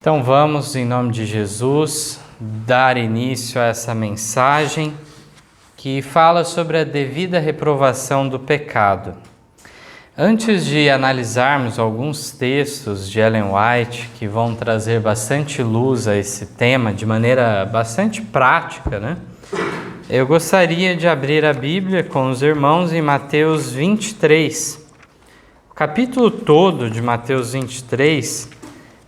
Então vamos, em nome de Jesus, dar início a essa mensagem que fala sobre a devida reprovação do pecado. Antes de analisarmos alguns textos de Ellen White que vão trazer bastante luz a esse tema de maneira bastante prática, eu gostaria de abrir a Bíblia com os irmãos em Mateus 23. O capítulo todo de Mateus 23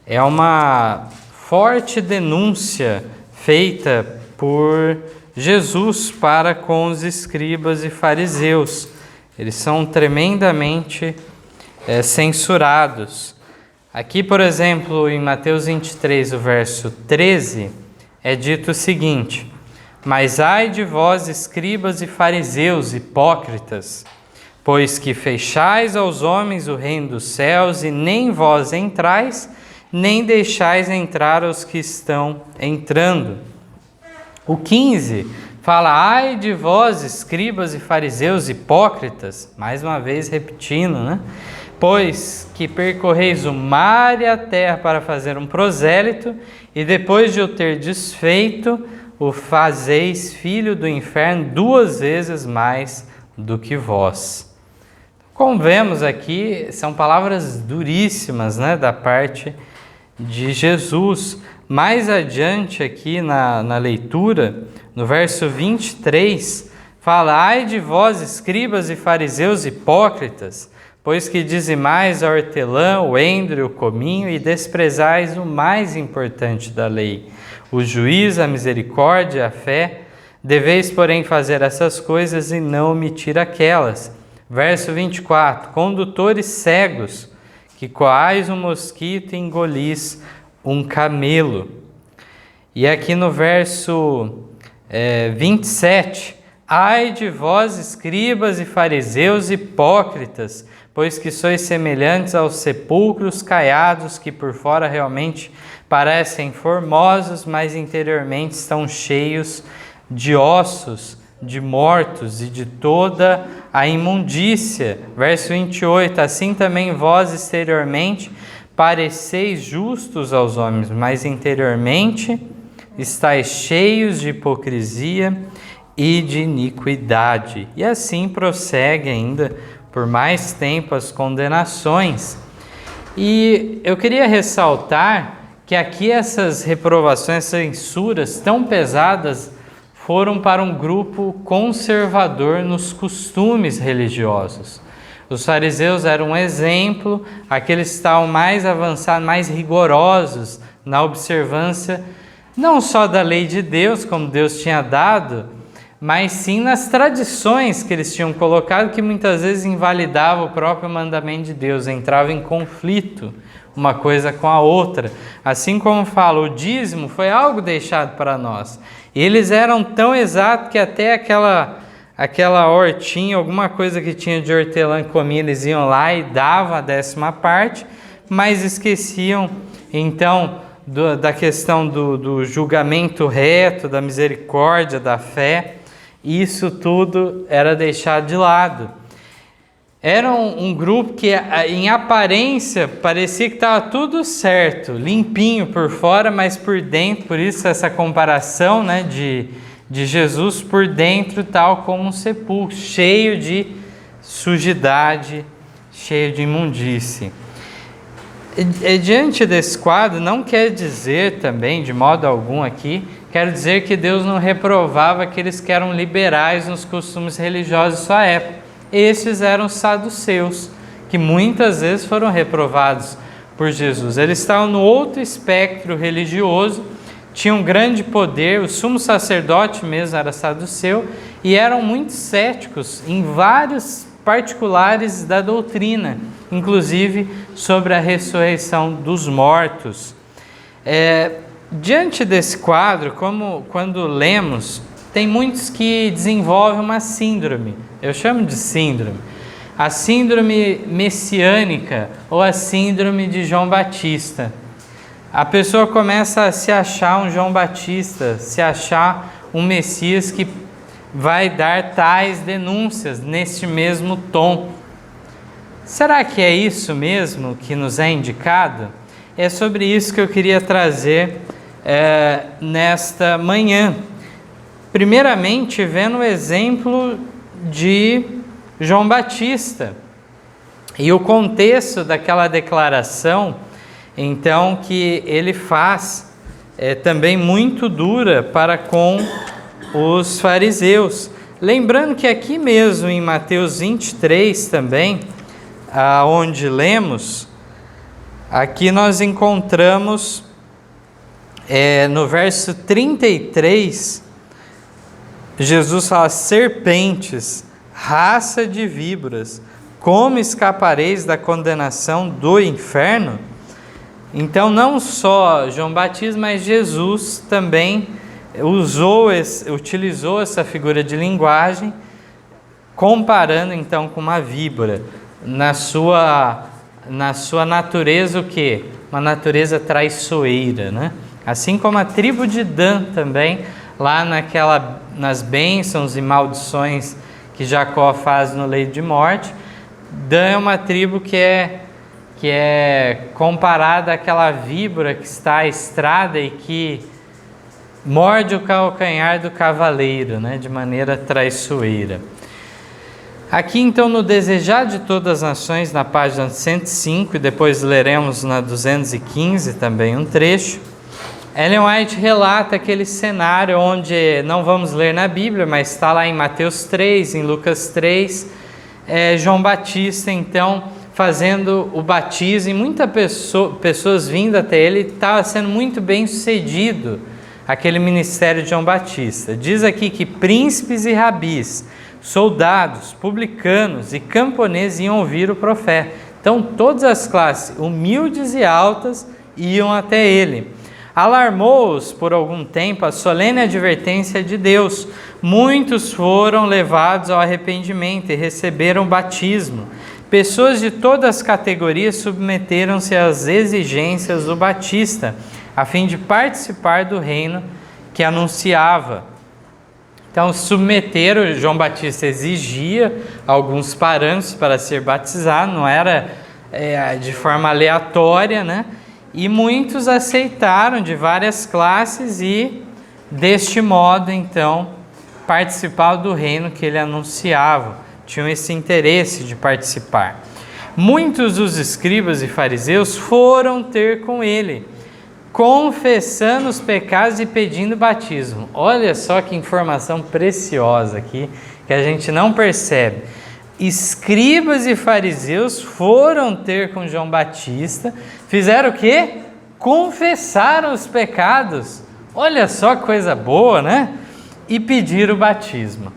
é uma forte denúncia feita por Jesus para com os escribas e fariseus. Eles são tremendamente censurados. Aqui, por exemplo, em Mateus 23, o verso 13, é dito o seguinte: Mas ai de vós, escribas e fariseus, hipócritas, pois que fechais aos homens o reino dos céus, e nem vós entrais, nem deixais entrar os que estão entrando. O 15 fala: ai de vós, escribas e fariseus hipócritas, mais uma vez repetindo, pois que percorreis o mar e a terra para fazer um prosélito, e depois de o ter desfeito, o fazeis filho do inferno 2 vezes mais do que vós. Como vemos aqui, são palavras duríssimas, da parte de Jesus. Mais adiante aqui na leitura, no verso 23, fala: ai de vós, escribas e fariseus hipócritas, pois que dizimais a hortelã, o endro e o cominho, e desprezais o mais importante da lei, o juízo, a misericórdia, a fé. Deveis, porém, fazer essas coisas e não omitir aquelas. Verso 24, condutores cegos, que coais um mosquito e engolis um camelo. E aqui no verso 27, ai de vós, escribas e fariseus hipócritas, pois que sois semelhantes aos sepulcros caiados, que por fora realmente parecem formosos, mas interiormente estão cheios de ossos, de mortos e de toda a imundícia. Verso 28, assim também vós exteriormente pareceis justos aos homens, mas interiormente estáis cheios de hipocrisia e de iniquidade. E assim prossegue ainda por mais tempo as condenações. E eu queria ressaltar que aqui essas reprovações, essas censuras tão pesadas, foram para um grupo conservador nos costumes religiosos. Os fariseus eram um exemplo, aqueles que estavam mais avançados, mais rigorosos na observância, não só da lei de Deus, como Deus tinha dado, mas sim nas tradições que eles tinham colocado, que muitas vezes invalidavam o próprio mandamento de Deus, entrava em conflito uma coisa com a outra. Assim como fala, o dízimo foi algo deixado para nós. E eles eram tão exatos que até aquela hortinha, alguma coisa que tinha de hortelã que comia, eles iam lá e davam a 10ª parte, mas esqueciam então da questão do julgamento reto, da misericórdia, da fé. Isso tudo era deixado de lado. Era um grupo que, em aparência, parecia que estava tudo certo, limpinho por fora, mas por dentro, por isso essa comparação de Jesus por dentro, tal como um sepulcro, cheio de sujidade, cheio de imundície. E diante desse quadro, não quer dizer também, de modo algum aqui, quero dizer que Deus não reprovava aqueles que eram liberais nos costumes religiosos de sua época. Esses eram os saduceus, que muitas vezes foram reprovados por Jesus. Eles estavam no outro espectro religioso, tinham grande poder, o sumo sacerdote mesmo era saduceu, e eram muito céticos em vários particulares da doutrina, inclusive sobre a ressurreição dos mortos. Diante desse quadro, como quando lemos, tem muitos que desenvolvem uma síndrome, eu chamo de síndrome, a síndrome messiânica ou a síndrome de João Batista. A pessoa começa a se achar um João Batista, se achar um Messias que vai dar tais denúncias neste mesmo tom. Será que é isso mesmo que nos é indicado? É sobre isso que eu queria trazer nesta manhã. Primeiramente, vendo o exemplo de João Batista e o contexto daquela declaração, então, que ele faz também muito dura para com os fariseus. Lembrando que aqui mesmo em Mateus 23 também, onde lemos, aqui nós encontramos no verso 33, Jesus fala: serpentes, raça de víboras, como escapareis da condenação do inferno? Então não só João Batista, mas Jesus também utilizou essa figura de linguagem, comparando então com uma víbora, na sua natureza o quê? Uma natureza traiçoeira, né? Assim como a tribo de Dan também, lá nas bênçãos e maldições que Jacó faz no leito de morte, Dan é uma tribo que é comparada àquela víbora que está à estrada e que morde o calcanhar do cavaleiro, né, de maneira traiçoeira. Aqui então no Desejar de Todas as Nações, na página 105, e depois leremos na 215 também um trecho, Ellen White relata aquele cenário onde, não vamos ler na Bíblia, mas está lá em Mateus 3, em Lucas 3, João Batista então fazendo o batismo, e muitas pessoas vindo até ele, estava sendo muito bem sucedido aquele ministério de João Batista. Diz aqui que príncipes e rabis, soldados, publicanos e camponeses iam ouvir o profeta. Então todas as classes, humildes e altas, iam até ele. Alarmou-os por algum tempo a solene advertência de Deus. Muitos foram levados ao arrependimento e receberam batismo. Pessoas de todas as categorias submeteram-se às exigências do Batista, a fim de participar do reino que anunciava. Então, submeteram, João Batista exigia alguns parâmetros para ser batizado, não era de forma aleatória, né? E muitos aceitaram, de várias classes, e deste modo, então, participavam do reino que ele anunciava, tinham esse interesse de participar. Muitos dos escribas e fariseus foram ter com ele, confessando os pecados e pedindo batismo. Olha só que informação preciosa aqui, que a gente não percebe. Escribas e fariseus foram ter com João Batista, fizeram o quê? Confessaram os pecados. Olha só que coisa boa, né? E pediram o batismo.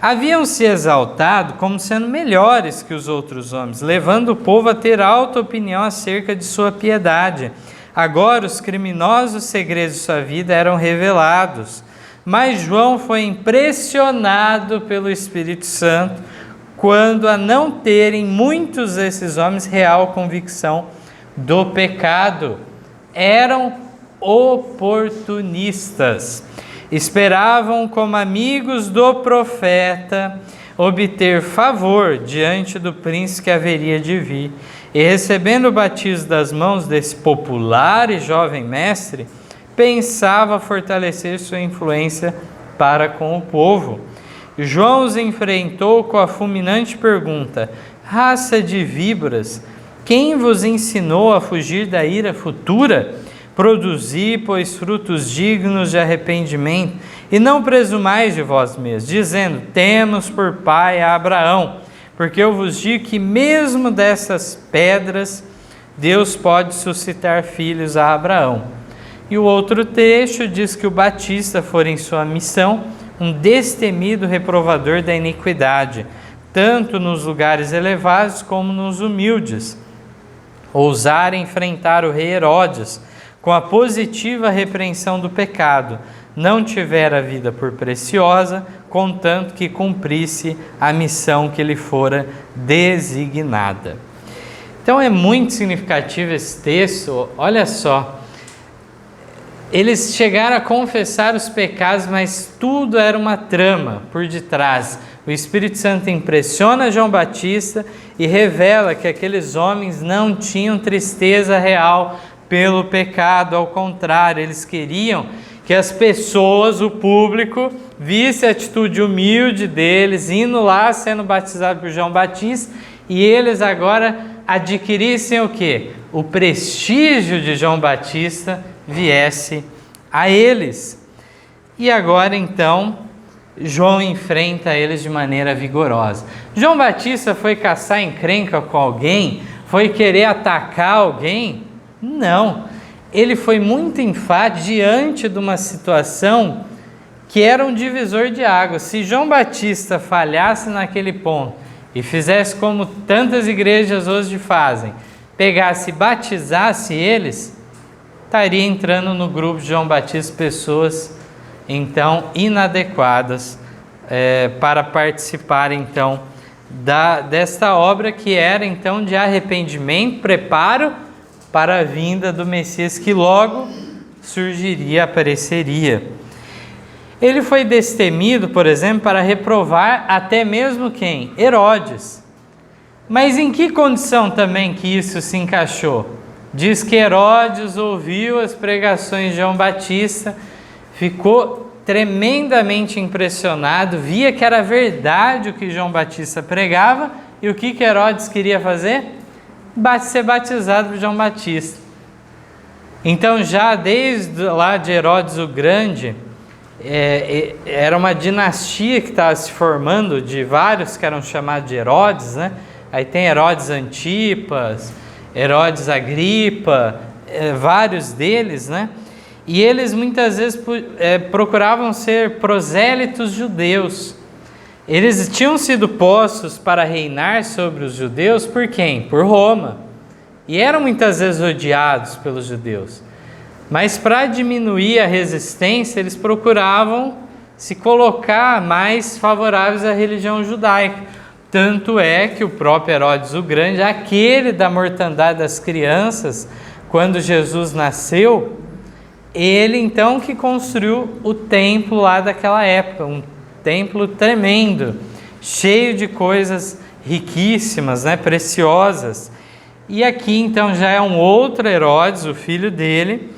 Haviam se exaltado como sendo melhores que os outros homens, levando o povo a ter alta opinião acerca de sua piedade. Agora os criminosos segredos de sua vida eram revelados, mas João foi impressionado pelo Espírito Santo quando a não terem muitos desses homens real convicção do pecado. Eram oportunistas. Esperavam, como amigos do profeta, obter favor diante do príncipe que haveria de vir. E recebendo o batismo das mãos desse popular e jovem mestre, pensava fortalecer sua influência para com o povo. João os enfrentou com a fulminante pergunta: raça de víboras, quem vos ensinou a fugir da ira futura? Produzi, pois, frutos dignos de arrependimento, e não presumais de vós mesmos, dizendo: temos por pai a Abraão. Porque eu vos digo que mesmo dessas pedras Deus pode suscitar filhos a Abraão. E o outro trecho diz que o Batista fora em sua missão um destemido reprovador da iniquidade, tanto nos lugares elevados como nos humildes. Ousar enfrentar o rei Herodes com a positiva repreensão do pecado, não tivera a vida por preciosa, contanto que cumprisse a missão que lhe fora designada. Então é muito significativo esse texto, olha só. Eles chegaram a confessar os pecados, mas tudo era uma trama por detrás. O Espírito Santo impressiona João Batista e revela que aqueles homens não tinham tristeza real pelo pecado. Ao contrário, eles queriam que as pessoas, o público, visse a atitude humilde deles, indo lá, sendo batizados por João Batista, e eles agora adquirissem o quê? O prestígio de João Batista viesse a eles. E agora, então, João enfrenta eles de maneira vigorosa. João Batista foi caçar encrenca com alguém? Foi querer atacar alguém? Não. Ele foi muito enfático diante de uma situação que era um divisor de águas. Se João Batista falhasse naquele ponto e fizesse como tantas igrejas hoje fazem, pegasse e batizasse eles, estaria entrando no grupo de João Batista pessoas então inadequadas para participar então desta obra que era então de arrependimento, preparo para a vinda do Messias que logo surgiria, apareceria. Ele foi destemido, por exemplo, para reprovar até mesmo quem? Herodes. Mas em que condição também que isso se encaixou? Diz que Herodes ouviu as pregações de João Batista, ficou tremendamente impressionado, via que era verdade o que João Batista pregava, e o que Herodes queria fazer? Ser batizado por João Batista. Então já desde lá de Herodes o Grande, era uma dinastia que estava se formando de vários que eram chamados de Herodes, né? Aí tem Herodes Antipas, Herodes Agripa, vários deles, né? E eles muitas vezes procuravam ser prosélitos judeus. Eles tinham sido postos para reinar sobre os judeus por quem? Por Roma. E eram muitas vezes odiados pelos judeus. Mas para diminuir a resistência, eles procuravam se colocar mais favoráveis à religião judaica. Tanto é que o próprio Herodes o Grande, aquele da mortandade das crianças, quando Jesus nasceu, ele então que construiu o templo lá daquela época, um templo tremendo, cheio de coisas riquíssimas, né, preciosas. E aqui então já é um outro Herodes, o filho dele,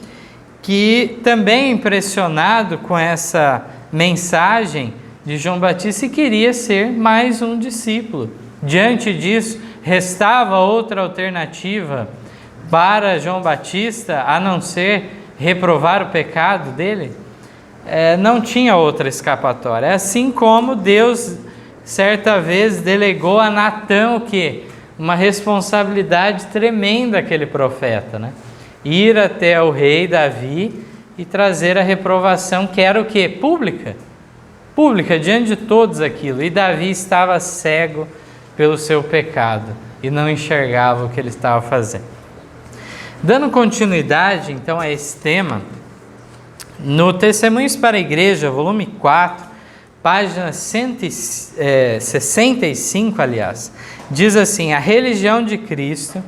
que também impressionado com essa mensagem de João Batista e queria ser mais um discípulo. Diante disso, restava outra alternativa para João Batista, a não ser reprovar o pecado dele? Não tinha outra escapatória. Assim como Deus, certa vez, delegou a Natã o quê? Uma responsabilidade tremenda àquele profeta, né? Ir até o rei Davi e trazer a reprovação, que era o quê? Pública, diante de todos aquilo. E Davi estava cego pelo seu pecado e não enxergava o que ele estava fazendo. Dando continuidade, então, a esse tema, no Testemunhos para a Igreja, volume 4, página 65, aliás, diz assim: a religião de Cristo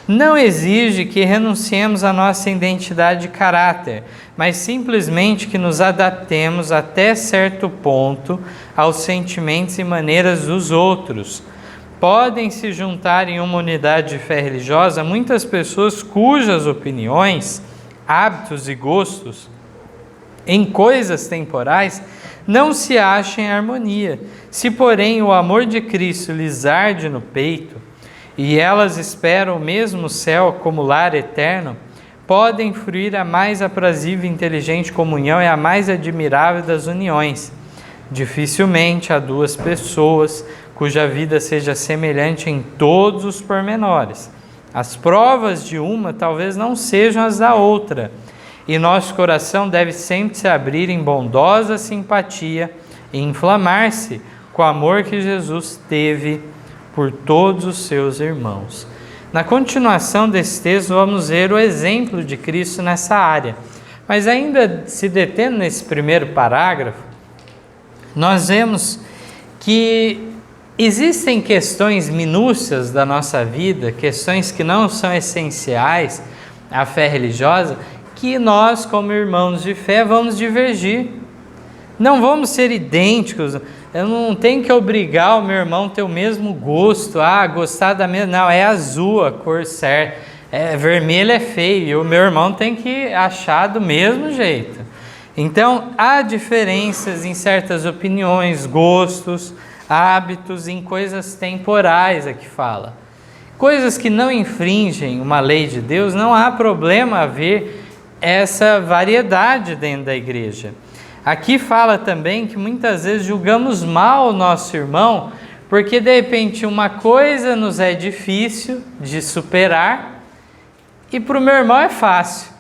não exige que renunciemos à nossa identidade de caráter, mas simplesmente que nos adaptemos até certo ponto aos sentimentos e maneiras dos outros. Podem se juntar em uma unidade de fé religiosa muitas pessoas cujas opiniões, hábitos e gostos em coisas temporais não se acham em harmonia. Se, porém, o amor de Cristo lhes arde no peito e elas esperam o mesmo céu como lar eterno, podem fruir a mais aprazível e inteligente comunhão e a mais admirável das uniões. Dificilmente há duas pessoas cuja vida seja semelhante em todos os pormenores. As provas de uma talvez não sejam as da outra, e nosso coração deve sempre se abrir em bondosa simpatia e inflamar-se com o amor que Jesus teve por todos os seus irmãos. Na continuação desse texto, vamos ver o exemplo de Cristo nessa área. Mas ainda se detendo nesse primeiro parágrafo, nós vemos que existem questões minúcias da nossa vida, questões que não são essenciais à fé religiosa, que nós, como irmãos de fé, vamos divergir. Não vamos ser idênticos. Eu não tenho que obrigar o meu irmão a ter o mesmo gosto, gostar da mesma. Não, é azul a cor certa, vermelho é feio e o meu irmão tem que achar do mesmo jeito. Então, há diferenças em certas opiniões, gostos, hábitos, em coisas temporais, aqui fala. Coisas que não infringem uma lei de Deus, não há problema haver essa variedade dentro da igreja. Aqui fala também que muitas vezes julgamos mal o nosso irmão, porque de repente uma coisa nos é difícil de superar e para o meu irmão é fácil.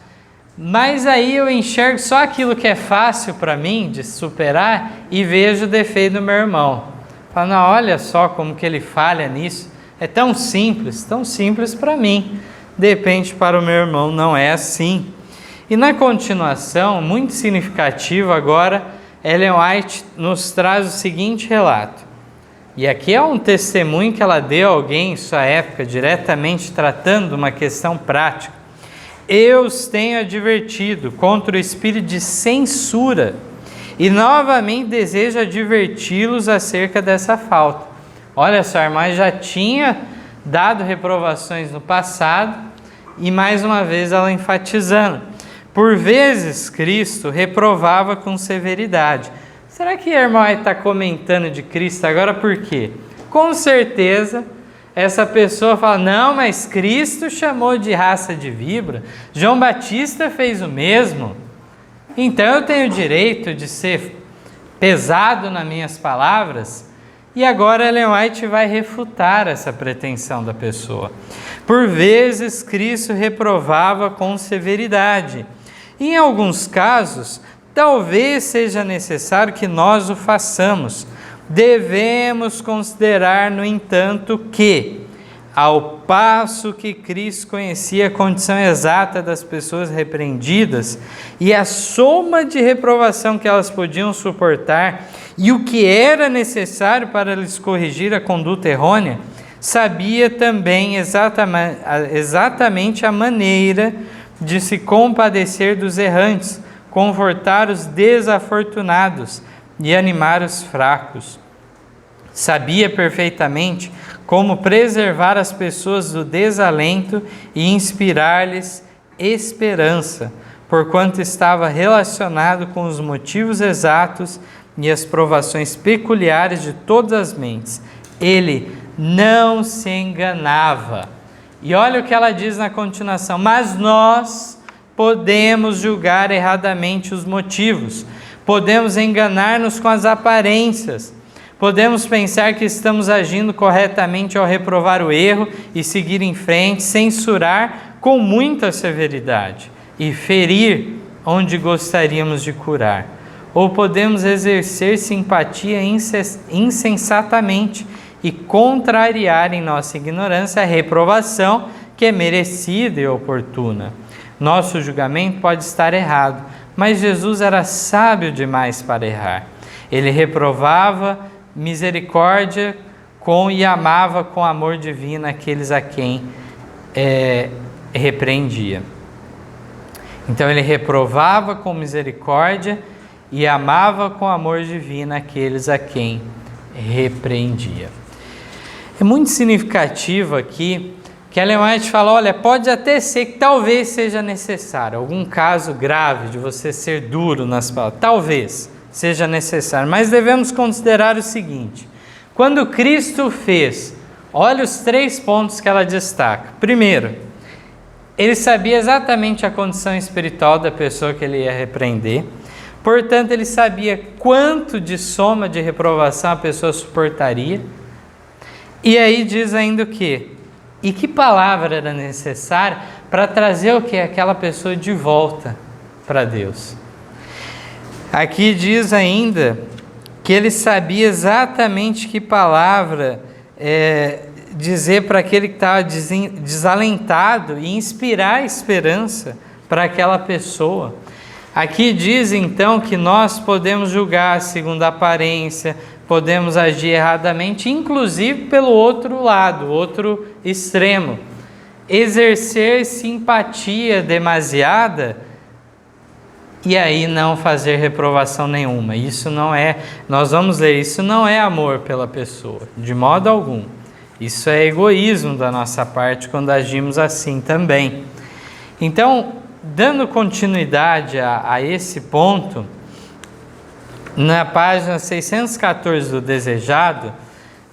Mas aí eu enxergo só aquilo que é fácil para mim de superar e vejo o defeito do meu irmão. Falo, não, olha só como que ele falha nisso. É tão simples para mim. De repente para o meu irmão não é assim. E na continuação, muito significativo agora, Ellen White nos traz o seguinte relato. E aqui é um testemunho que ela deu a alguém em sua época, diretamente tratando de uma questão prática. Eu os tenho advertido contra o espírito de censura e novamente desejo adverti-los acerca dessa falta. Olha só, a irmã já tinha dado reprovações no passado e mais uma vez ela enfatizando. Por vezes Cristo reprovava com severidade. Será que a irmã está comentando de Cristo agora por quê? Com certeza essa pessoa fala, não, mas Cristo chamou de raça de víbora, João Batista fez o mesmo, então eu tenho o direito de ser pesado nas minhas palavras. E agora Ellen White vai refutar essa pretensão da pessoa. Por vezes Cristo reprovava com severidade. Em alguns casos, talvez seja necessário que nós o façamos. Devemos considerar, no entanto, que, ao passo que Cristo conhecia a condição exata das pessoas repreendidas e a soma de reprovação que elas podiam suportar e o que era necessário para lhes corrigir a conduta errônea, sabia também exatamente a maneira de se compadecer dos errantes, confortar os desafortunados e animar os fracos. Sabia perfeitamente como preservar as pessoas do desalento e inspirar-lhes esperança, porquanto estava relacionado com os motivos exatos e as provações peculiares de todas as mentes. Ele não se enganava. E olha o que ela diz na continuação. Mas nós podemos julgar erradamente os motivos. Podemos enganar-nos com as aparências. Podemos pensar que estamos agindo corretamente ao reprovar o erro e seguir em frente, censurar com muita severidade e ferir onde gostaríamos de curar. Ou podemos exercer simpatia insensatamente e contrariar em nossa ignorância a reprovação que é merecida e oportuna. Nosso julgamento pode estar errado, mas Jesus era sábio demais para errar. Ele reprovava misericórdia e amava com amor divino aqueles a quem repreendia. Então ele reprovava com misericórdia e amava com amor divino aqueles a quem repreendia. É muito significativo aqui que Ellen White fala, olha, pode até ser que talvez seja necessário, algum caso grave de você ser duro nas palavras, talvez seja necessário, mas devemos considerar o seguinte, quando Cristo fez, olha os 3 pontos que ela destaca. Primeiro, ele sabia exatamente a condição espiritual da pessoa que ele ia repreender, portanto ele sabia quanto de soma de reprovação a pessoa suportaria, e aí diz ainda o quê? E que palavra era necessária para trazer o que? Aquela pessoa de volta para Deus. Aqui diz ainda que ele sabia exatamente que palavra dizer para aquele que estava desalentado e inspirar esperança para aquela pessoa. Aqui diz então que nós podemos julgar segundo a aparência, podemos agir erradamente, inclusive pelo outro lado, outro extremo. Exercer simpatia demasiada e aí não fazer reprovação nenhuma. Isso não é, nós vamos ler, isso não é amor pela pessoa, de modo algum. Isso é egoísmo da nossa parte quando agimos assim também. Então, dando continuidade a esse ponto, na página 614 do Desejado,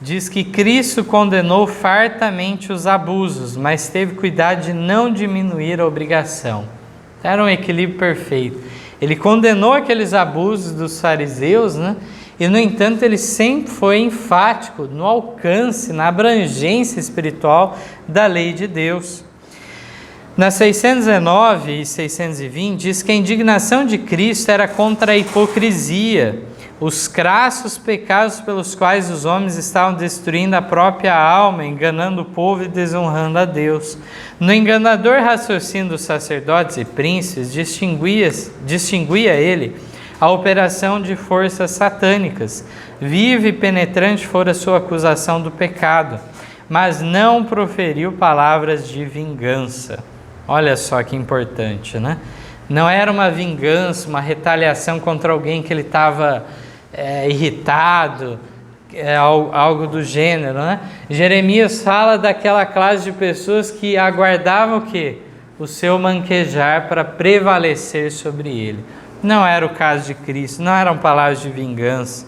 diz que Cristo condenou fartamente os abusos, mas teve cuidado de não diminuir a obrigação. Era um equilíbrio perfeito. Ele condenou aqueles abusos dos fariseus, né? E, no entanto, ele sempre foi enfático no alcance, na abrangência espiritual da lei de Deus. Na 619 e 620 diz que a indignação de Cristo era contra a hipocrisia, os crassos pecados pelos quais os homens estavam destruindo a própria alma, enganando o povo e desonrando a Deus. No enganador raciocínio dos sacerdotes e príncipes, distinguia ele a operação de forças satânicas. Viva e penetrante fora sua acusação do pecado, mas não proferiu palavras de vingança. Olha só que importante, né? Não era uma vingança, uma retaliação contra alguém que ele estava irritado, algo do gênero, né? Jeremias fala daquela classe de pessoas que aguardavam o quê? O seu manquejar para prevalecer sobre ele. Não era o caso de Cristo, não eram palavras de vingança.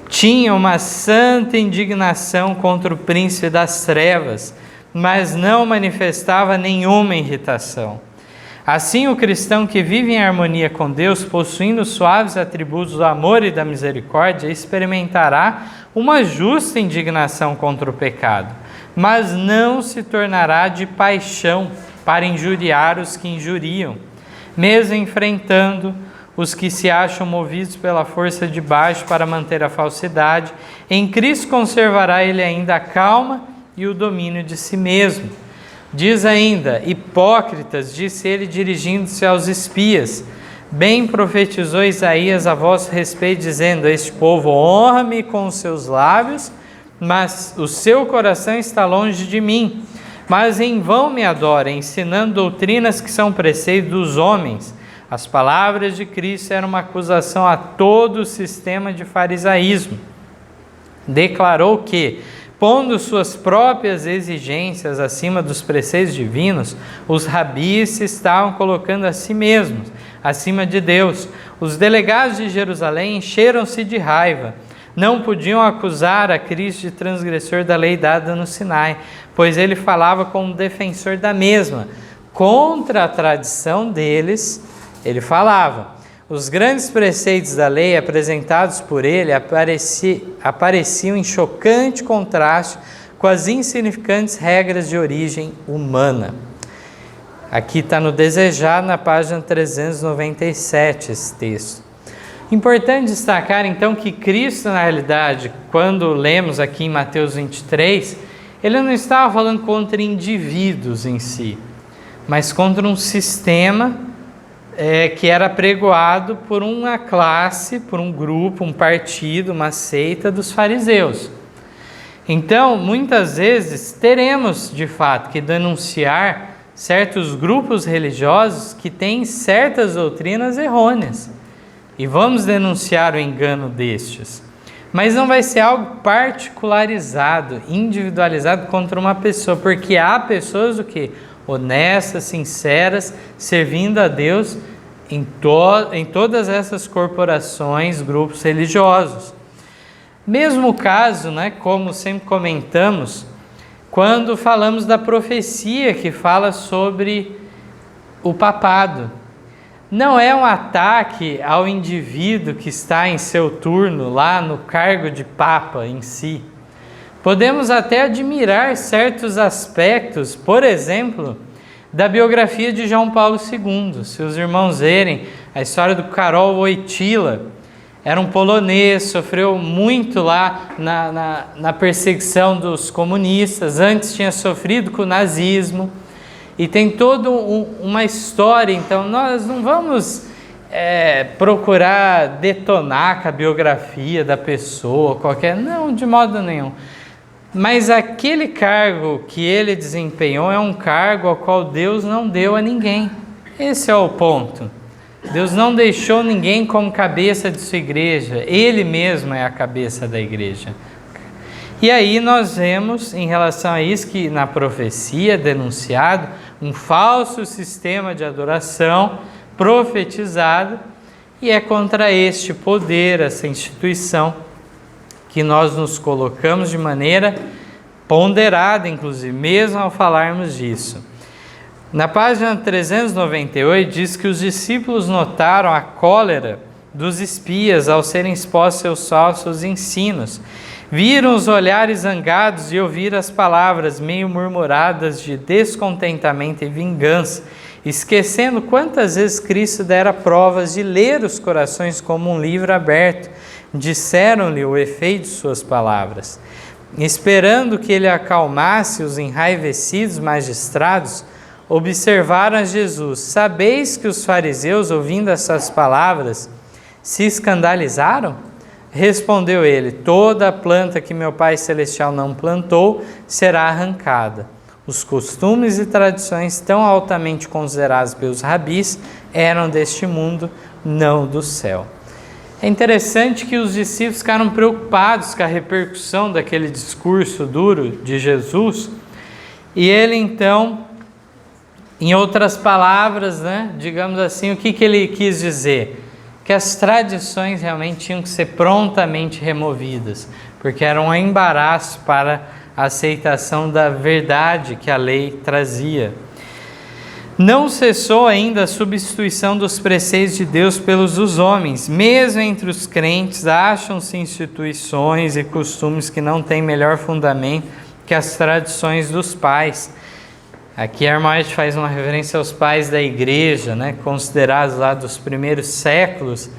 Tinha uma santa indignação contra o príncipe das trevas, mas não manifestava nenhuma irritação. Assim, o cristão que vive em harmonia com Deus, possuindo suaves atributos do amor e da misericórdia, experimentará uma justa indignação contra o pecado, mas não se tornará de paixão para injuriar os que injuriam, mesmo enfrentando os que se acham movidos pela força de baixo para manter a falsidade. Em Cristo conservará ele ainda a calma e o domínio de si mesmo. Diz ainda: hipócritas, disse ele dirigindo-se aos espias, bem profetizou Isaías a vosso respeito, dizendo: este povo honra-me com os seus lábios, mas o seu coração está longe de mim. Mas em vão me adora, ensinando doutrinas que são preceitos dos homens. As palavras de Cristo eram uma acusação a todo o sistema de farisaísmo. Declarou que, pondo suas próprias exigências acima dos preceitos divinos, os rabis se estavam colocando a si mesmos, acima de Deus. Os delegados de Jerusalém encheram-se de raiva. Não podiam acusar a Cristo de transgressor da lei dada no Sinai, pois ele falava como defensor da mesma. Contra a tradição deles, ele falava. Os grandes preceitos da lei apresentados por ele apareciam em chocante contraste com as insignificantes regras de origem humana. Aqui está no Desejado, na página 397, esse texto. Importante destacar, então, que Cristo, na realidade, quando lemos aqui em Mateus 23, ele não estava falando contra indivíduos em si, mas contra um sistema que era pregoado por uma classe, por um grupo, um partido, uma seita dos fariseus. Então, muitas vezes, teremos, de fato, que denunciar certos grupos religiosos que têm certas doutrinas errôneas. E vamos denunciar o engano destes. Mas não vai ser algo particularizado, individualizado contra uma pessoa, porque há pessoas o quê? Honestas, sinceras, servindo a Deus em todas essas corporações, grupos religiosos. Mesmo caso, né, como sempre comentamos, quando falamos da profecia que fala sobre o papado. Não é um ataque ao indivíduo que está em seu turno lá no cargo de papa em si. Podemos até admirar certos aspectos, por exemplo, da biografia de João Paulo II. Se os irmãos verem a história do Karol Wojtyla, era um polonês, sofreu muito lá na perseguição dos comunistas, antes tinha sofrido com o nazismo, e tem toda uma história. Então nós não vamos procurar detonar com a biografia da pessoa, não, de modo nenhum. Mas aquele cargo que ele desempenhou é um cargo ao qual Deus não deu a ninguém. Esse é o ponto. Deus não deixou ninguém como cabeça de sua igreja. Ele mesmo é a cabeça da igreja. E aí nós vemos, em relação a isso, que na profecia é denunciado um falso sistema de adoração profetizado, e é contra este poder, essa instituição, que nós nos colocamos de maneira ponderada, inclusive, mesmo ao falarmos disso. Na página 398 diz que os discípulos notaram a cólera dos espias ao serem expostos seus falsos ensinos. Viram os olhares zangados e ouviram as palavras meio murmuradas de descontentamento e vingança, esquecendo quantas vezes Cristo dera provas de ler os corações como um livro aberto. Disseram-lhe o efeito de suas palavras. Esperando que ele acalmasse os enraivecidos magistrados, observaram a Jesus. Sabeis que os fariseus, ouvindo essas palavras, se escandalizaram? Respondeu ele: toda a planta que meu Pai Celestial não plantou será arrancada. Os costumes e tradições tão altamente considerados pelos rabis eram deste mundo, não do céu. É interessante que os discípulos ficaram preocupados com a repercussão daquele discurso duro de Jesus, e ele então, em outras palavras, digamos assim, o que ele quis dizer? Que as tradições realmente tinham que ser prontamente removidas, porque era um embaraço para a aceitação da verdade que a lei trazia. Não cessou ainda a substituição dos preceitos de Deus pelos dos homens. Mesmo entre os crentes, acham-se instituições e costumes que não têm melhor fundamento que as tradições dos pais. Aqui a irmã faz uma referência aos pais da igreja, considerados lá dos primeiros séculos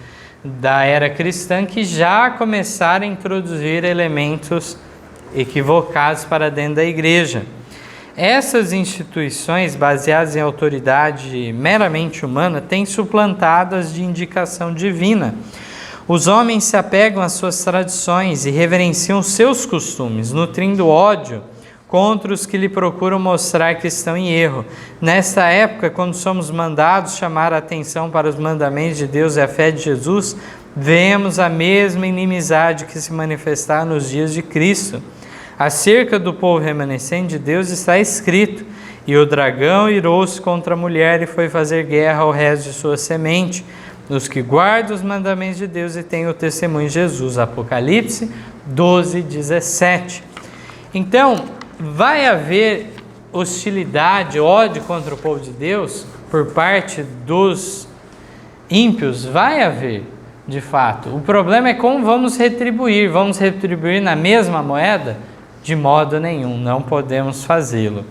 da era cristã, que já começaram a introduzir elementos equivocados para dentro da igreja. Essas instituições, baseadas em autoridade meramente humana, têm suplantado as de indicação divina. Os homens se apegam às suas tradições e reverenciam seus costumes, nutrindo ódio contra os que lhe procuram mostrar que estão em erro. Nesta época, quando somos mandados chamar a atenção para os mandamentos de Deus e a fé de Jesus, vemos a mesma inimizade que se manifestar nos dias de Cristo. Acerca do povo remanescente de Deus está escrito: e o dragão irou-se contra a mulher e foi fazer guerra ao resto de sua semente, nos que guardam os mandamentos de Deus e têm o testemunho de Jesus. Apocalipse 12:17. Então, vai haver hostilidade, ódio contra o povo de Deus por parte dos ímpios? Vai haver, de fato. O problema é como vamos retribuir. Vamos retribuir na mesma moeda? De modo nenhum, não podemos fazê-lo.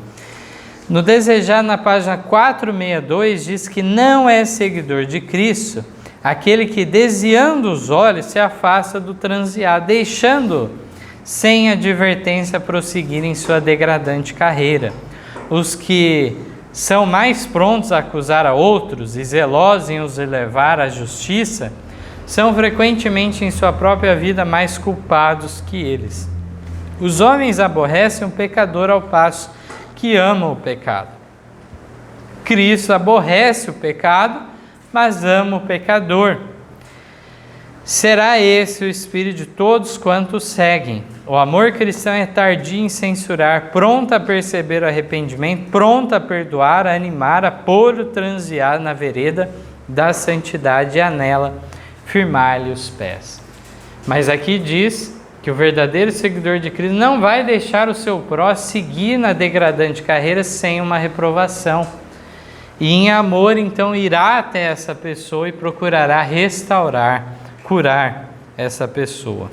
No Desejar, na página 462, diz que não é seguidor de Cristo aquele que, desviando os olhos, se afasta do transear, deixando sem advertência prosseguir em sua degradante carreira. Os que são mais prontos a acusar a outros e zelosos em os levar à justiça, são frequentemente em sua própria vida mais culpados que eles. Os homens aborrecem o pecador ao passo que amam o pecado. Cristo aborrece o pecado, mas ama o pecador. Será esse o espírito de todos quantos seguem. O amor cristão é tardio em censurar, pronto a perceber o arrependimento, pronto a perdoar, a animar, a pôr o transear na vereda da santidade e a nela firmar-lhe os pés. Mas aqui diz que o verdadeiro seguidor de Cristo não vai deixar o seu próximo seguir na degradante carreira sem uma reprovação. E em amor, então, irá até essa pessoa e procurará restaurar, curar essa pessoa.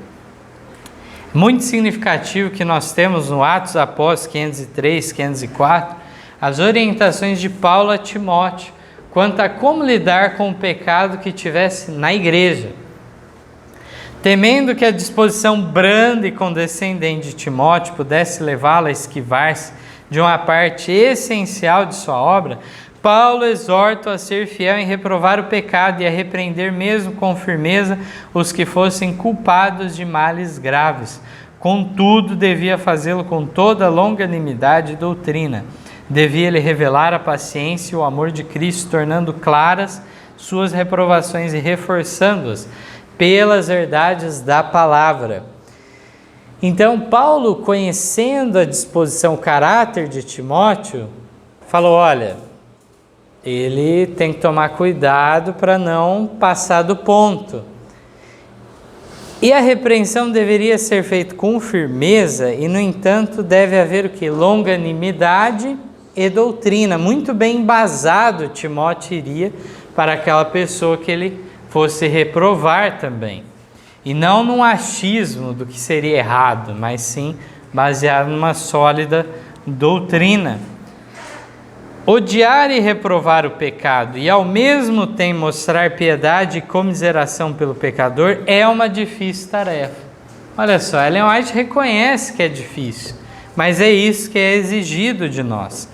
Muito significativo que nós temos no Atos Apóstolos 503, 504, as orientações de Paulo a Timóteo quanto a como lidar com o pecado que tivesse na igreja. Temendo que a disposição branda e condescendente de Timóteo pudesse levá-lo a esquivar-se de uma parte essencial de sua obra, Paulo exorta a ser fiel em reprovar o pecado e a repreender mesmo com firmeza os que fossem culpados de males graves. Contudo, devia fazê-lo com toda longanimidade e doutrina. Devia-lhe revelar a paciência e o amor de Cristo, tornando claras suas reprovações e reforçando-as pelas verdades da palavra. Então, Paulo, conhecendo a disposição, o caráter de Timóteo, falou, olha, ele tem que tomar cuidado para não passar do ponto. E a repreensão deveria ser feita com firmeza e, no entanto, deve haver o que? Longanimidade e doutrina. Muito bem embasado Timóteo iria para aquela pessoa que ele fosse reprovar também. E não num achismo do que seria errado, mas sim baseado numa sólida doutrina. Odiar e reprovar o pecado e ao mesmo tempo mostrar piedade e comiseração pelo pecador é uma difícil tarefa. Olha só, Ellen White reconhece que é difícil, mas é isso que é exigido de nós.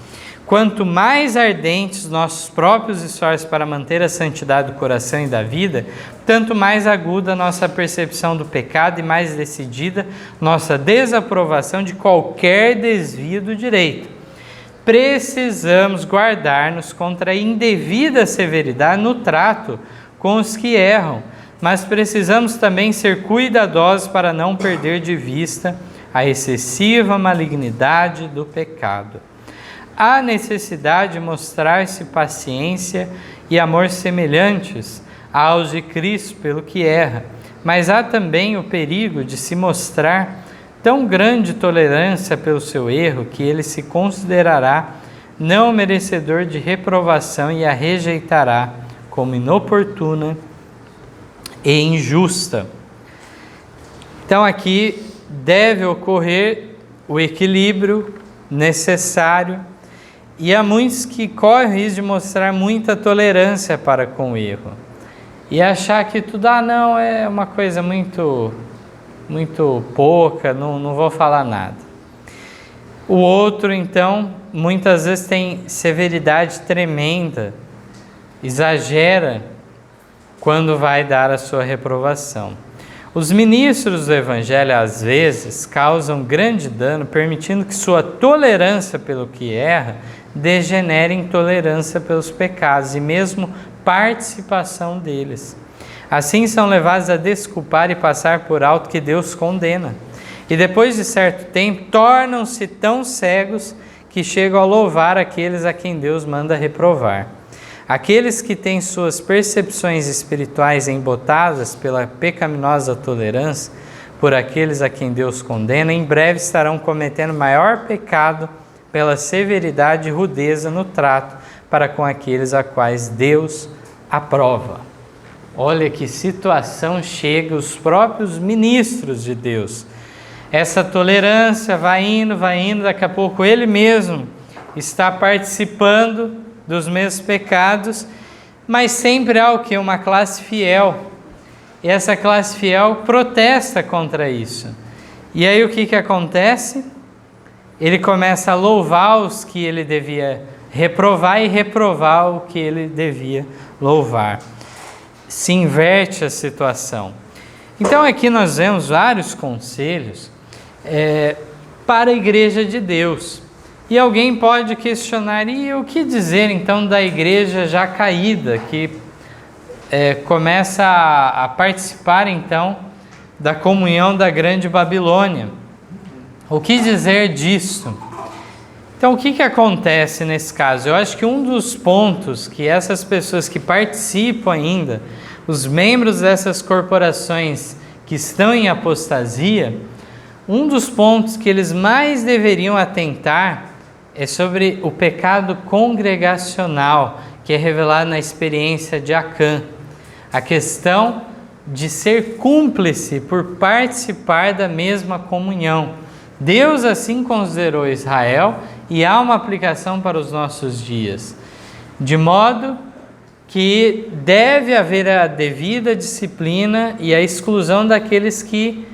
Quanto mais ardentes nossos próprios esforços para manter a santidade do coração e da vida, tanto mais aguda a nossa percepção do pecado e mais decidida nossa desaprovação de qualquer desvio do direito. Precisamos guardar-nos contra a indevida severidade no trato com os que erram, mas precisamos também ser cuidadosos para não perder de vista a excessiva malignidade do pecado. Há necessidade de mostrar-se paciência e amor semelhantes aos de Cristo pelo que erra, mas há também o perigo de se mostrar tão grande tolerância pelo seu erro que ele se considerará não merecedor de reprovação e a rejeitará como inoportuna e injusta. Então aqui deve ocorrer o equilíbrio necessário e há muitos que correm o risco de mostrar muita tolerância para com o erro e achar que tudo, não, é uma coisa muito pouca, não vou falar nada. O outro, então, muitas vezes tem severidade tremenda, exagera quando vai dar a sua reprovação. Os ministros do Evangelho, às vezes, causam grande dano, permitindo que sua tolerância pelo que erra degenere em tolerância pelos pecados e mesmo participação deles. Assim são levados a desculpar e passar por alto que Deus condena. E depois de certo tempo, tornam-se tão cegos que chegam a louvar aqueles a quem Deus manda reprovar. Aqueles que têm suas percepções espirituais embotadas pela pecaminosa tolerância por aqueles a quem Deus condena, em breve estarão cometendo maior pecado pela severidade e rudeza no trato para com aqueles a quais Deus aprova. Olha que situação chega os próprios ministros de Deus. Essa tolerância vai indo, daqui a pouco ele mesmo está participando dos mesmos pecados, mas sempre há o quê? Uma classe fiel. E essa classe fiel protesta contra isso. E aí o que acontece? Ele começa a louvar os que ele devia reprovar e reprovar o que ele devia louvar. Se inverte a situação. Então aqui nós vemos vários conselhos para a igreja de Deus. E alguém pode questionar, e o que dizer então da igreja já caída, que começa a participar então da comunhão da grande Babilônia? O que dizer disso? Então o que acontece nesse caso? Eu acho que um dos pontos que essas pessoas que participam ainda, os membros dessas corporações que estão em apostasia, um dos pontos que eles mais deveriam atentar é sobre o pecado congregacional, que é revelado na experiência de Acã. A questão de ser cúmplice por participar da mesma comunhão. Deus assim considerou Israel e há uma aplicação para os nossos dias. De modo que deve haver a devida disciplina e a exclusão daqueles que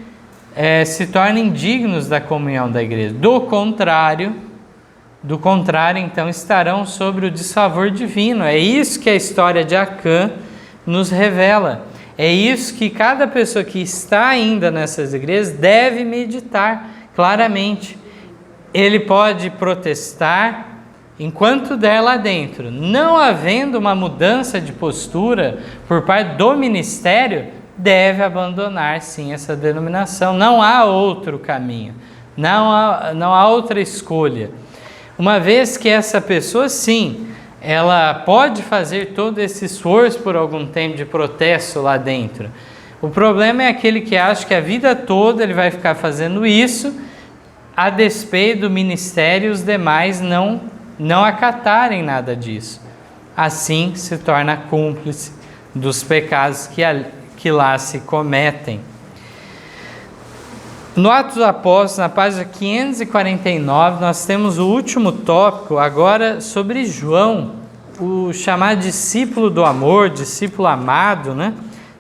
se tornem dignos da comunhão da igreja. Do contrário, então, estarão sobre o desfavor divino. É isso que a história de Acã nos revela. É isso que cada pessoa que está ainda nessas igrejas deve meditar claramente. Ele pode protestar enquanto der lá dentro. Não havendo uma mudança de postura por parte do ministério, deve abandonar sim essa denominação. Não há outro caminho, não há outra escolha. Uma vez que essa pessoa sim, ela pode fazer todo esse esforço por algum tempo de protesto lá dentro. O problema é aquele que acha que a vida toda ele vai ficar fazendo isso, a despeito do ministério e os demais não acatarem nada disso. Assim se torna cúmplice dos pecados que lá se cometem. No Atos dos Apóstolos, na página 549, nós temos o último tópico, agora sobre João, o chamado discípulo do amor, discípulo amado, né?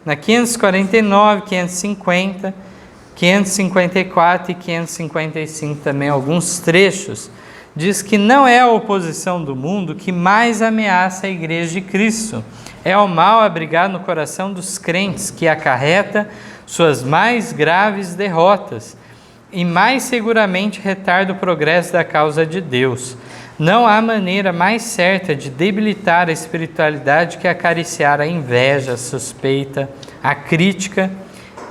Na 549, 550, 554 e 555 também, alguns trechos, diz que não é a oposição do mundo que mais ameaça a igreja de Cristo. É o mal abrigado no coração dos crentes que acarreta suas mais graves derrotas e mais seguramente retarda o progresso da causa de Deus. Não há maneira mais certa de debilitar a espiritualidade que acariciar a inveja, a suspeita, a crítica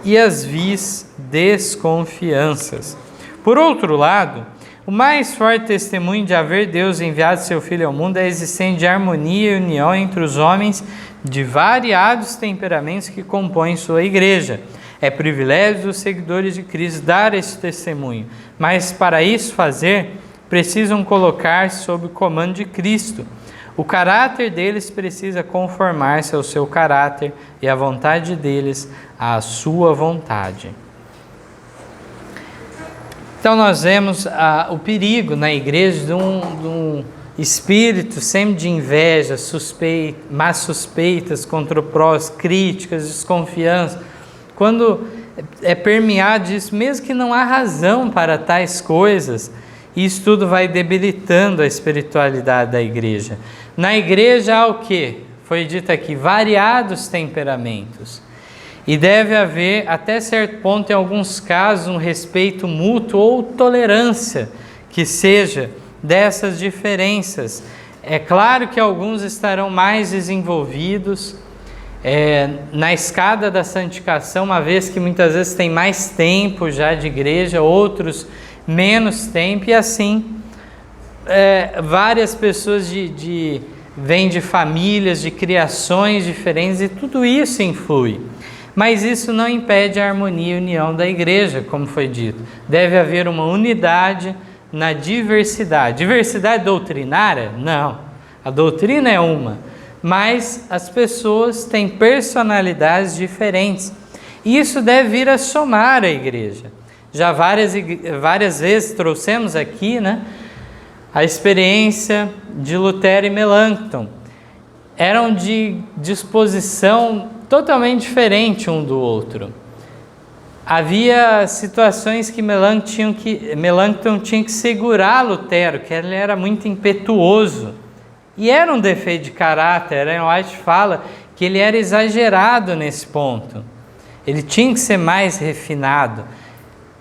e as vis desconfianças. Por outro lado, o mais forte testemunho de haver Deus enviado seu Filho ao mundo é a existência de harmonia e união entre os homens de variados temperamentos que compõem sua igreja. É privilégio dos seguidores de Cristo dar esse testemunho, mas para isso fazer, precisam colocar-se sob o comando de Cristo. O caráter deles precisa conformar-se ao seu caráter e a vontade deles à sua vontade. Então nós vemos o perigo na igreja de um espírito sempre de inveja, más suspeitas contra o próximo, críticas, desconfiança. Quando é permeado disso, mesmo que não há razão para tais coisas, isso tudo vai debilitando a espiritualidade da igreja. Na igreja há o quê? Foi dito aqui, variados temperamentos. E deve haver, até certo ponto, em alguns casos, um respeito mútuo ou tolerância que seja dessas diferenças. É claro que alguns estarão mais desenvolvidos na escada da santificação, uma vez que muitas vezes tem mais tempo já de igreja, outros menos tempo, e assim várias pessoas vêm de famílias, de criações diferentes, e tudo isso influi. Mas isso não impede a harmonia e união da igreja, como foi dito. Deve haver uma unidade na diversidade. Diversidade doutrinária? Não. A doutrina é uma, mas as pessoas têm personalidades diferentes. E isso deve vir a somar a igreja. Já várias vezes trouxemos aqui, né, a experiência de Lutero e Melanchthon. Eram de disposição totalmente diferente um do outro. Havia situações que Melanchthon tinha que segurar Lutero, que ele era muito impetuoso. E era um defeito de caráter. Ellen White fala que ele era exagerado nesse ponto. Ele tinha que ser mais refinado.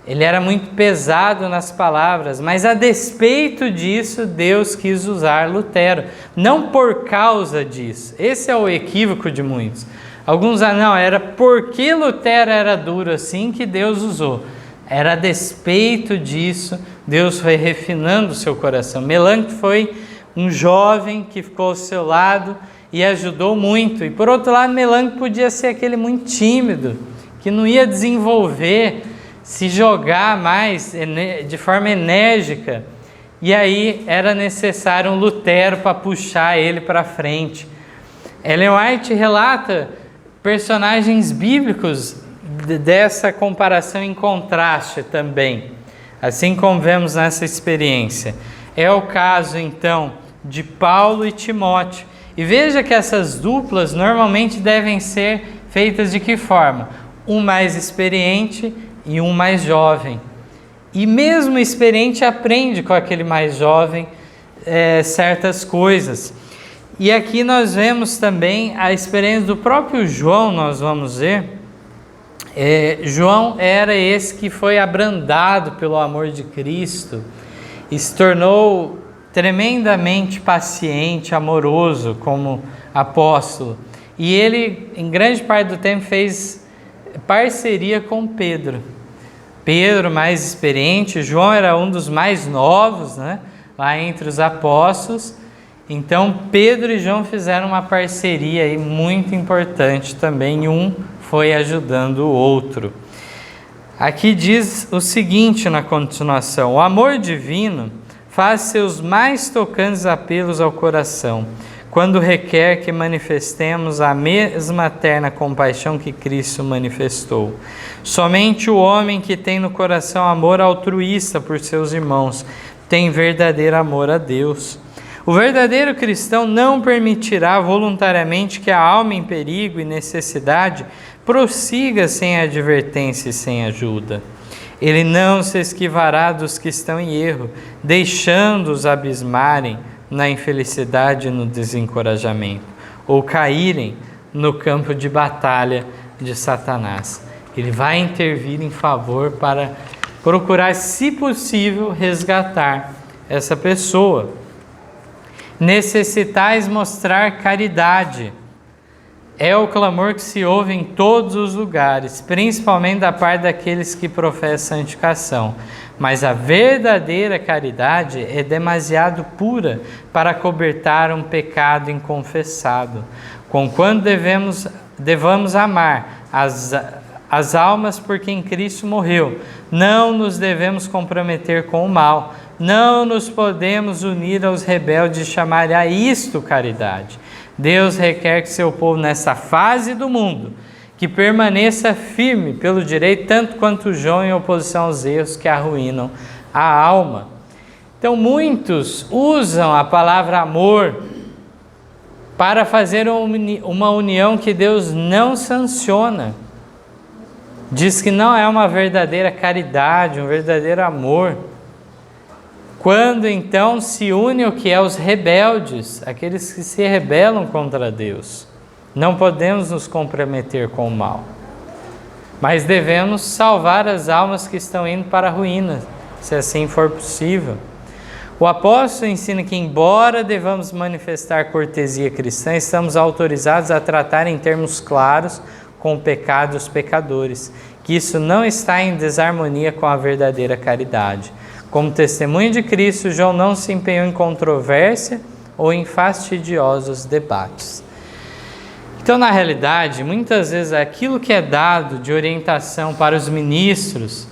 Ele era muito pesado nas palavras, mas a despeito disso, Deus quis usar Lutero. Não por causa disso. Esse é o equívoco de muitos. Alguns não, era porque Lutero era duro assim que Deus usou. Era a despeito disso, Deus foi refinando o seu coração. Melanchthon foi um jovem que ficou ao seu lado e ajudou muito. E por outro lado, Melanchthon podia ser aquele muito tímido, que não ia desenvolver, se jogar mais de forma enérgica. E aí era necessário um Lutero para puxar ele para frente. Ellen White relata personagens bíblicos dessa comparação em contraste também, assim como vemos nessa experiência. É o caso, então, de Paulo e Timóteo. E veja que essas duplas normalmente devem ser feitas de que forma? Um mais experiente e um mais jovem. E mesmo o experiente aprende com aquele mais jovem certas coisas. E aqui nós vemos também a experiência do próprio João, nós vamos ver. João era esse que foi abrandado pelo amor de Cristo e se tornou tremendamente paciente, amoroso como apóstolo. E ele, em grande parte do tempo, fez parceria com Pedro. Pedro, mais experiente, João era um dos mais novos, né? Lá entre os apóstolos. Então, Pedro e João fizeram uma parceria aí muito importante também, e um foi ajudando o outro. Aqui diz o seguinte na continuação: o amor divino faz seus mais tocantes apelos ao coração, quando requer que manifestemos a mesma terna compaixão que Cristo manifestou. Somente o homem que tem no coração amor altruísta por seus irmãos tem verdadeiro amor a Deus. O verdadeiro cristão não permitirá voluntariamente que a alma em perigo e necessidade prossiga sem advertência e sem ajuda. Ele não se esquivará dos que estão em erro, deixando-os abismarem na infelicidade e no desencorajamento, ou caírem no campo de batalha de Satanás. Ele vai intervir em favor para procurar, se possível, resgatar essa pessoa. Necessitais mostrar caridade. É o clamor que se ouve em todos os lugares, principalmente da parte daqueles que professam santificação. Mas a verdadeira caridade é demasiado pura para cobertar um pecado inconfessado. Conquanto devamos amar as almas por quem Cristo morreu, não nos devemos comprometer com o mal. Não nos podemos unir aos rebeldes e chamar a isto caridade. Deus requer que seu povo, nessa fase do mundo, que permaneça firme pelo direito, tanto quanto João, em oposição aos erros que arruinam a alma. Então, muitos usam a palavra amor para fazer uma união que Deus não sanciona. Diz que não é uma verdadeira caridade, um verdadeiro amor. Quando então se une o que é os rebeldes, aqueles que se rebelam contra Deus. Não podemos nos comprometer com o mal, mas devemos salvar as almas que estão indo para a ruína, se assim for possível. O apóstolo ensina que, embora devamos manifestar cortesia cristã, estamos autorizados a tratar em termos claros com o pecado dos pecadores, que isso não está em desarmonia com a verdadeira caridade. Como testemunho de Cristo, João não se empenhou em controvérsia ou em fastidiosos debates. Então, na realidade, muitas vezes aquilo que é dado de orientação para os ministros,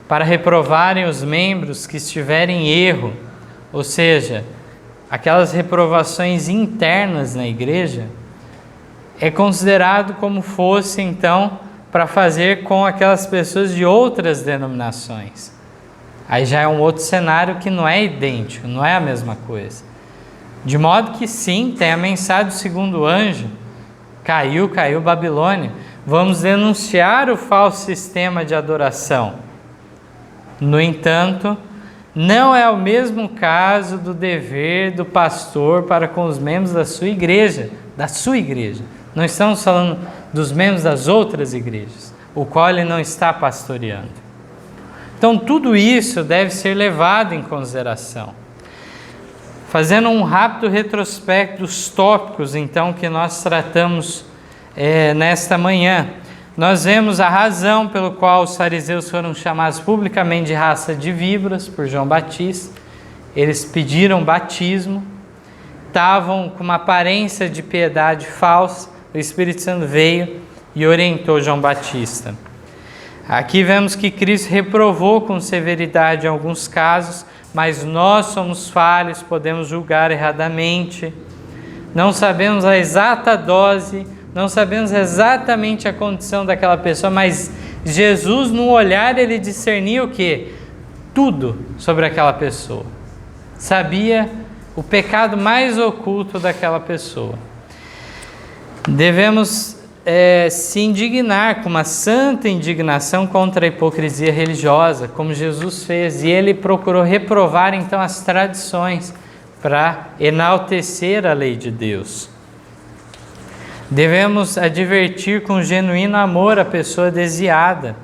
para reprovarem os membros que estiverem em erro, ou seja, aquelas reprovações internas na igreja, é considerado como fosse, então, para fazer com aquelas pessoas de outras denominações. Aí já é um outro cenário que não é idêntico, não é a mesma coisa. De modo que sim, tem a mensagem do segundo anjo, caiu Babilônia. Vamos denunciar o falso sistema de adoração. No entanto, não é o mesmo caso do dever do pastor para com os membros da sua igreja. Não estamos falando dos membros das outras igrejas, o qual ele não está pastoreando. Então, tudo isso deve ser levado em consideração. Fazendo um rápido retrospecto dos tópicos, então, que nós tratamos nesta manhã, nós vemos a razão pelo qual os fariseus foram chamados publicamente de raça de víboras por João Batista. Eles pediram batismo, estavam com uma aparência de piedade falsa. O Espírito Santo veio e orientou João Batista. Aqui vemos que Cristo reprovou com severidade em alguns casos, mas nós somos falhos, podemos julgar erradamente, não sabemos a exata dose, não sabemos exatamente a condição daquela pessoa, mas Jesus, no olhar, ele discernia o quê? Tudo sobre aquela pessoa. Sabia o pecado mais oculto daquela pessoa. Devemos se indignar com uma santa indignação contra a hipocrisia religiosa, como Jesus fez, e ele procurou reprovar então as tradições para enaltecer a lei de Deus. Devemos advertir com genuíno amor a pessoa desviada.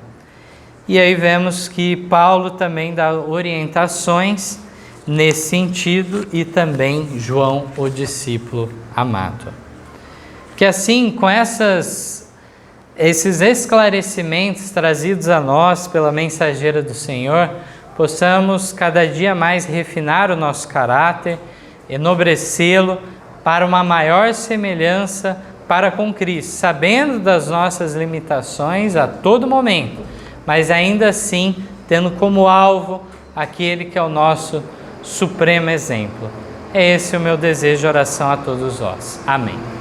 E aí vemos que Paulo também dá orientações nesse sentido, e também João, o discípulo amado. Que assim, com essas esses esclarecimentos trazidos a nós pela mensageira do Senhor, possamos cada dia mais refinar o nosso caráter, enobrecê-lo para uma maior semelhança para com Cristo, sabendo das nossas limitações a todo momento, mas ainda assim tendo como alvo aquele que é o nosso supremo exemplo. É esse o meu desejo de oração a todos vós. Amém.